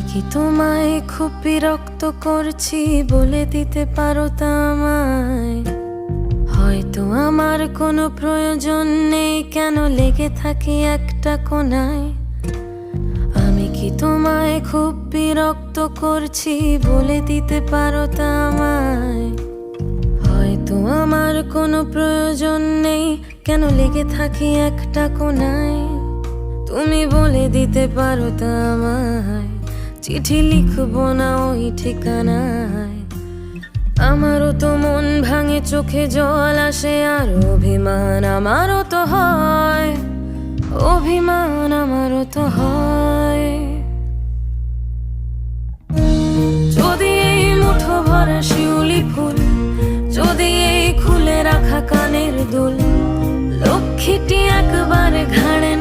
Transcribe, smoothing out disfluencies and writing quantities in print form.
কি তোমায় খুব বিরক্ত করছি বলে দিতে পারো তা আমায়? হয়তো আমার কোনো প্রয়োজন নেই, কেন লেগে থাকি একটা কোণায়? আমি কি তোমায় খুব বিরক্ত করছি বলে দিতে পারো তা আমায়? হয়তো আমার কোনো প্রয়োজন নেই, কেন লেগে থাকি একটা কোণায়? তুমি বলে দিতে পারো তা আমায়, চিঠি লিখবো না ওই ঠিকানায়। আমারও তো মন ভাঙে, চোখে জল আসে, আর অভিমান আমারও তো হয়, অভিমান আমারও তো হয়। যদি এই মুঠো ভরা শিউলি ফুল, যদি এই খুলে রাখা কানের দুল, লক্ষ্মীটি একবার ঘাড়ে